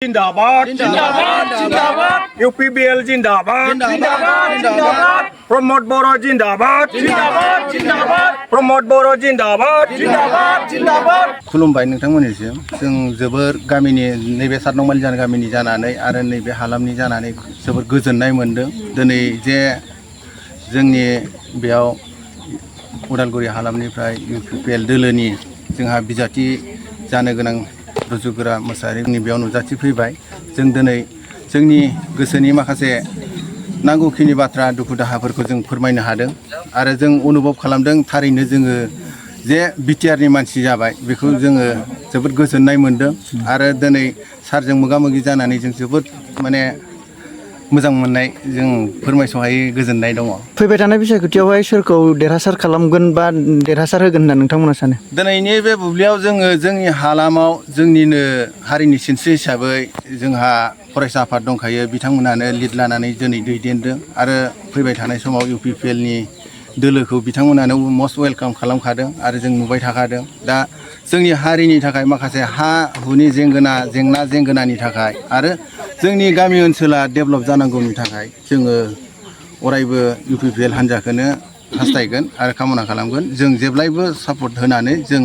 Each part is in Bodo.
जिंदाबाद जिंदाबाद जिंदाबाद यूपीबीएल जिंदाबाद जिंदाबाद जिंदाबाद प्रमोद बर' जिंदाबाद जिंदाबाद जिंदाबाद प्रमोद बर' जिंदाबाद जिंदाबाद जिंदाबाद खुलुमबाय नोंथांमोननिसिम जों जोबोर गामिनि नैबे सातनंमालि गामिनि जानानै आरो नैबे हालामनि जानानै जोबोर गोजोननाय मोनदों दिनै जे जोंनि बेयाव उदालगुरि हालामनिफ्राय यूपीबीएल दोलोनि जोंहा बिजाथि जानो गोनां रुजुगोरा मोसाहारिनि बेयाव नुजाथि फैबाय जों दिनै जोंनि गोसोनि माखासे नांगौखिनि बाथ्रा दुखु दाहाफोरखौ जों फोरमायनो हादों आरो जों अनुभव खालामदों थारैनो जोङो जे बिटिआरनि मानसि जाबाय बेखौ जोङो जोबोद गोजोननाय मोनदों आरो दिनै सारजों मोगा-मोगि जानानै जों जोबोद माने मोजां मोननाय जों फोरमायस'हायै गोजोननाय दङ। फैबाय थानाय बिसायख'थियावहाय सोरखौ देरहासार खालामगोन बा देरहासार होगोन होनना नोंथांमोना सानो? दिनैनि बे बुब्लियाव जोङो जोंनि हालामाव जोंनिनो हारिनि सिनस्रि हिसाबै जोंहा फरायसा आफाद दंखायो बिथांमोनानो लिड लानानै दिनै दैदेनदों आरो फैबाय थानाय समाव यूपीबीएलनि दोलोखौ बिथांमोनानो मस्ट वेलकाम खालामखादों आरो जों नुबाय थाखादों। दा जोंनि हारिनि थाखाय माखासे हा हुनि जेंनानि थाखाय आरो जोंनि गामि ओनसोला डेभेलप जानांगौनि थाखाय जोङो अरायबो यूपीबीएल हान्जाखौनो हास्थायगोन आरो कामना खालामगोन जों जेब्लायबो सापर्ट होनानै जों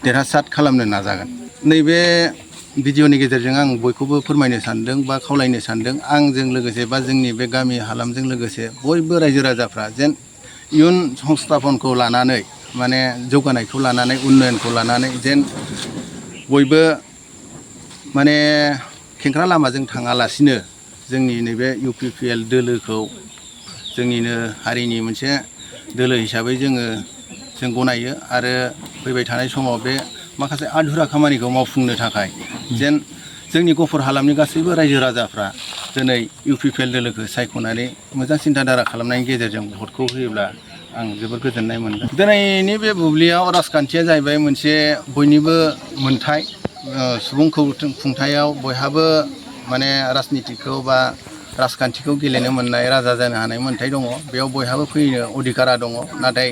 देरहासार खालामनो नाजागोन। नैबे भिडिअनि गेजेरजों आं बयखौबो फोरमायनो सानदों बा खावलायनो सानदों आंजों लोगोसे बा जोंनि बे गामि हालामजों लोगोसे बयबो रायजो राजाफ्रा जेन इयुन संस्थापनखौ लानानै माने जौगानायखौ लानानै उन्नयनखौ लानानै जेन बयबो माने खेंख्रा लामाजों थाङालासिनो जोंनि नैबे यूपीबीएल दोलोखौ जोंनिनो हारिनि मोनसे दोलो हिसाबै जों गनायो आरो फैबाय थानाय समाव बे माखासे आधुरा खामानिखौ मावफुंनो थाखाय जेन जोंनि गफुर हालामनि गासैबो रायजो राजाफ्रा दिनै यूपीबीएल दोलोखौ सायख'नानै मोजां सिन्थाधारा खालामनायनि गेजेरजों भटखौ होयोब्ला आं जोबोर गोजोननाय मोनगोन। दिनैनि बे बुब्लियाव राजखान्थिया जाहैबाय मोनसे बयनिबो मोनथाय सुबुं खुंथायाव बयहाबो माने राजनितिखौ बा राजखान्थिखौ गेलेनो मोननाय राजा जानो हानाय मोन्थाय दङ बेयाव बयहाबो फैनो अधिकारा दङ नाथाय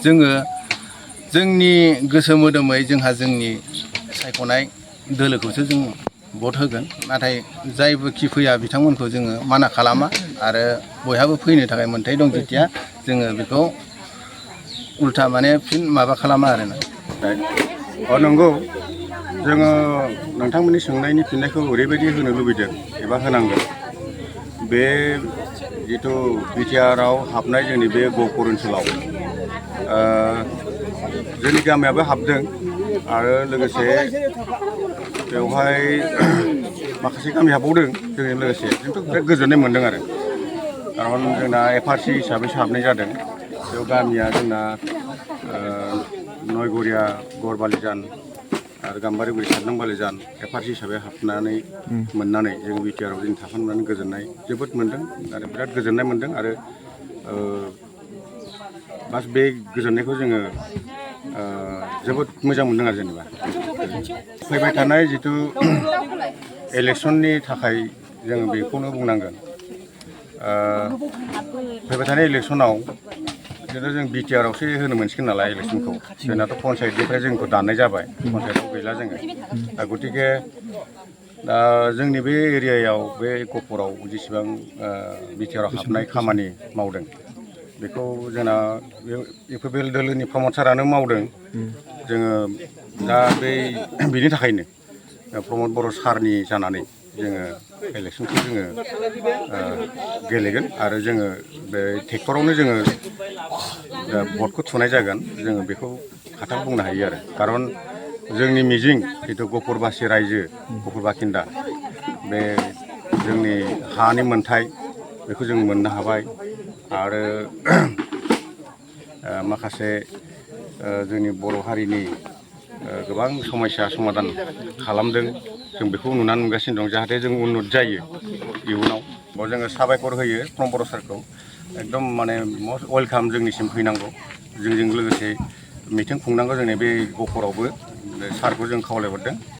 जोङो जोंनि गोसो मोदोमै जोंहा जोंनि सायख'नाय दोलोखौसो जों भट होगोन नाथाय जायबोखि फैया बिथांमोनखौ जोङो माना खालामा आरो बयहाबो फैनो थाखाय मोन्थाय दं जेथिया जोङो बेखौ उल्था माने फिन माबा खालामा आरोना। नंगौ जोङो नोंथांमोननि सोंनायनि फिननायखौ ओरैबायदि होनो लुबैदों एबा होनांगोन बे जिथु बिटिआरआव हाबनाय जोंनि बे गहपुर ओनसोलाव जोंनि गामियाबो हाबदों आरो लोगोसे बेवहाय माखासे गामि हाबबावदों जोंजों लोगोसे जोंथ' बिराद गोजोननाय मोनदों आरो खारन जोंना एफआरसि हिसाबैसो हाबनाय जादों बेयाव गामिया जोंना नयगरिया गरबालिजान आरो गाम्बारिगुरि सातनंबालिजान एफआरसि हिसाबै हाबनानै मोननानै जों बिटिआरआव जों थाफानानै गोजोननाय जोबोद मोनदों आरो बिराद गोजोननाय मोनदों आरो बास बे गोजोननायखौ जोङो जोबोद मोजां मोनदों आरो जेनेबा फैबाय थानाय जिथु इलेक्सननि थाखाय जोङो बेखौनो बुंनांगोन फैबाय थानाय इलेक्सनाव जितु जों बिटिआरआवसो होनो मोनसिगोन नालाय इलेक्सनखौ जोंनाथ' पन्सायतनिफ्राय जोंखौ दाननाय जाबाय पन्सायतआव गैला जोङो दा गतिके दा जोंनि बे एरियायाव बे गहपुराव जेसेबां बिटिआरआव हाबनाय खामानि मावदों बेखौ जोंना यूपीबीएल दोलोनि प्रमद सारानो मावदों जोङो दा बेनि थाखायनो प्रमद बर' सारनि जानानै जोङो इलेक्सनखौ जोङो गेलेगोन आरो जोङो बे ट्रेक्टरावनो जोङो भटखौ थुनाय जागोन जोङो बेखौ खाथां बुंनो हायो आरो खारन जोंनि मिजिं जिथु गहपुरबासि रायजो गहपुर बाखिन्दा बे जोंनि हानि मोन्थाय बेखौ जों मोननो हाबाय आरो माखासे जोंनि बर' हारिनि गोबां समस्या समाधान खालामदों जों बेखौ नुनानै मोनगासिनो दं जाहाथे जों उन्नत जायो इयुनाव बाव जोङो साबायखर होयो प्रमद बर' सारखौ एकदम माने मस्ट वेलकाम जोंनिसिम फैनांगौ जोंजों लोगोसे मिटिं खुंनांगौ जोंनि बे गहपुरावबो सारखौ जों खावलायहरदों।